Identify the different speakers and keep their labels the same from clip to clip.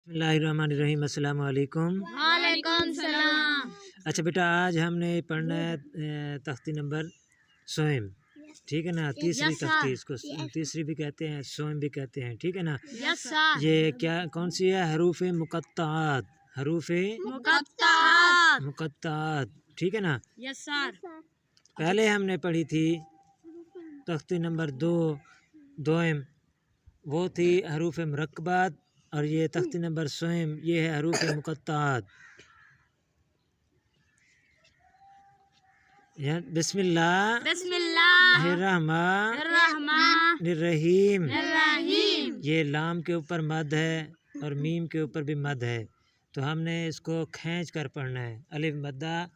Speaker 1: बिस्मिल्लाहिर्रहमानिर्रहीम। अस्सलाम वालेकुम।
Speaker 2: वालेकुम सलाम।
Speaker 1: अच्छा बेटा, आज हमने पढ़ना है तख्ती नंबर सोएम, ठीक है ना। तीसरी
Speaker 2: Yes,
Speaker 1: तख्ती,
Speaker 2: sir.
Speaker 1: इसको तीसरी भी कहते हैं, सोएम भी कहते हैं, ठीक है ना।
Speaker 2: Yes sir.
Speaker 1: ये क्या कौन सी है? हरूफ मुक़त्तआत, हरूफ
Speaker 2: मुक़त्तआत।
Speaker 1: मुक़त्तआत, ठीक है ना।
Speaker 2: Yes sir.
Speaker 1: पहले हमने पढ़ी थी तख्ती नंबर दोएम, वो थी हरूफ मुरक्कबात, और ये तख्ती नंबर सोएम, ये है हरूफ मुक़त्तआत। बिस्मिल्लाहिर्रहमानिर्रहीम। ये लाम के ऊपर मद है और मीम के ऊपर भी मद है, तो हमने इसको खींच कर पढ़ना है। अलिफ मद्दा,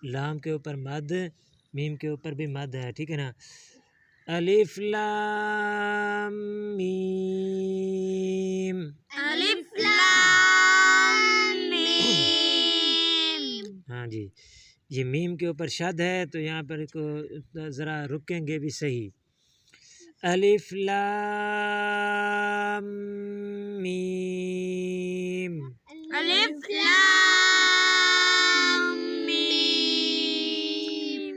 Speaker 1: लाम के ऊपर मद, मीम के ऊपर भी मद है, ठीक है ना। अलिफ लाम मीम,
Speaker 2: अलिफ लाम मीम।
Speaker 1: हाँ जी, ये मीम के ऊपर शद है, तो यहाँ पर को ज़रा रुकेंगे भी सही। अलिफ लाम मीम,
Speaker 2: अलिफ लाम मीम।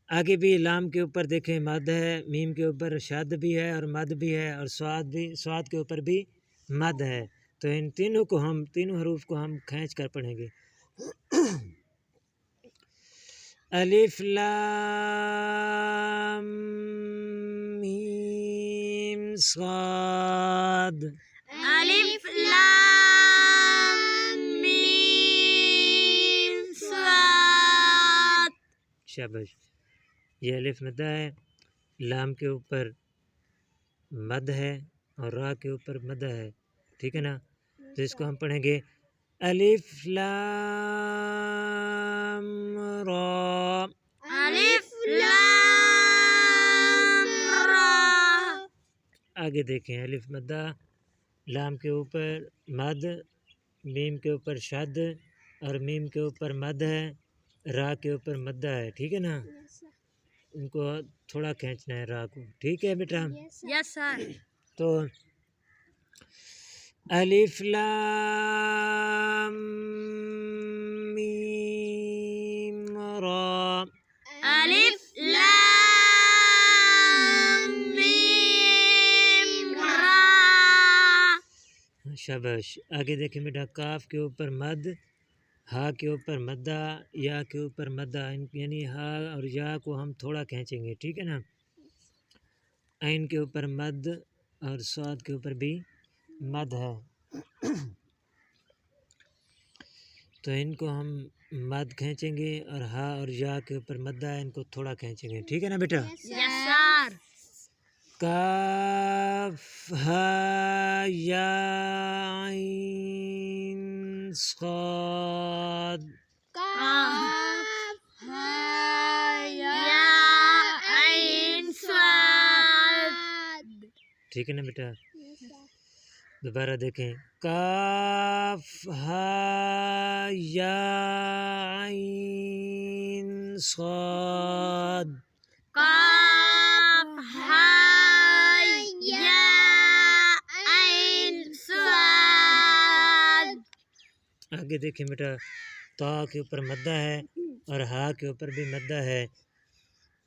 Speaker 1: आगे भी लाम के ऊपर देखें मद है, मीम के ऊपर शद भी है और मद भी है, और स्वाद के ऊपर भी मद है। तो इन तीनों हरूफ को हम खींच कर पढ़ेंगे। अलिफ लाम मीम स्वाद,
Speaker 2: अलिफ लाम मीम स्वाद।
Speaker 1: शाबाश। ये अलिफ मद्दा है, लाम के ऊपर मद है और रा के ऊपर मद्दा है, ठीक है ना। तो इसको हम पढ़ेंगे अलिफ लाम रा।
Speaker 2: अलिफ लाम रा।
Speaker 1: आगे देखें, अलिफ मद्दा, लाम के ऊपर मद, मीम के ऊपर शद और मीम के ऊपर मद है, रा के ऊपर मद्दा है, ठीक है ना। इनको थोड़ा खींचना है रा को, ठीक है बेटा।
Speaker 2: Yes sir.
Speaker 1: तो अलिफ लाम मीम रा,
Speaker 2: अलिफ लाम मीम रा।
Speaker 1: शाबाश। आगे देखें बेटा, काफ के ऊपर मद, हा के ऊपर मद्दा, या के ऊपर मद्दा, यानी हा और या को हम थोड़ा खींचेंगे, ठीक है ना। ऐन के ऊपर मद और स्वाद के ऊपर भी मद है, तो इनको हम मद खींचेंगे, और हा और या के ऊपर मद्दा है, इनको थोड़ा खींचेंगे, ठीक है ना बेटा।
Speaker 2: Yes sir.
Speaker 1: काफ हा या ऐन स्वाद,
Speaker 2: काफ हा या ऐन स्वाद।
Speaker 1: ठीक है ना बेटा। दोबारा देखें, काफ हा या ऐन स्वाद,
Speaker 2: काफ हा या ऐन स्वाद।
Speaker 1: आगे देखें बेटा, ता के ऊपर मद्दा है और हा के ऊपर भी मद्दा है।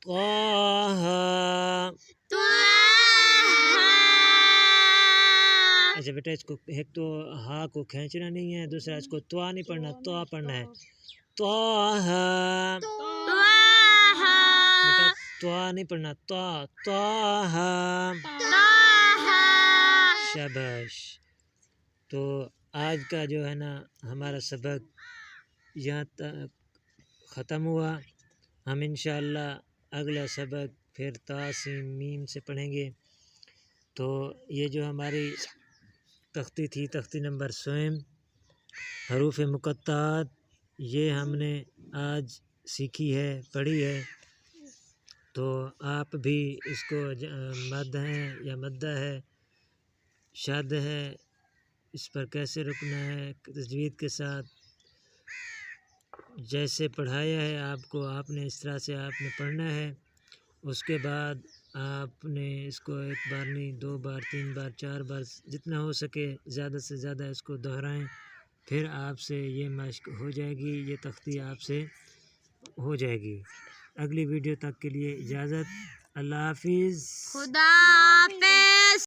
Speaker 1: ताहा, अच्छा बेटा, इसको एक तो हा को खींचना नहीं है, दूसरा इसको त्वा नहीं पढ़ना, त्वा पढ़ना है। त्वाहा, बेटा त्वा नहीं पढ़ना, त्वा, त्वाहा, शाबाश। तो आज का जो है ना हमारा सबक यहाँ तक ख़त्म हुआ। हम इंशाअल्लाह अगला सबक फिर ता सीन मीम से पढ़ेंगे। तो ये जो हमारी तख्ती थी, तख्ती नंबर सोएम, हरूफ मुक़त्तआत, ये हमने आज सीखी है, पढ़ी है। तो आप भी इसको मद है या मद्दा है, शद है, इस पर कैसे रुकना है तजवीद के साथ, जैसे पढ़ाया है आपको, आपने इस तरह से आपने पढ़ना है। उसके बाद آپ نے اس کو ایک بار نہیں 2 بار 3 بار 4 بار جتنا ہو سکے زیادہ سے زیادہ اس کو دہرائیں، پھر آپ سے یہ مشق ہو جائے گی، یہ تختی آپ سے ہو جائے گی۔ اگلی ویڈیو تک کے لیے اجازت، اللہ حافظ۔
Speaker 2: خدا حافظ۔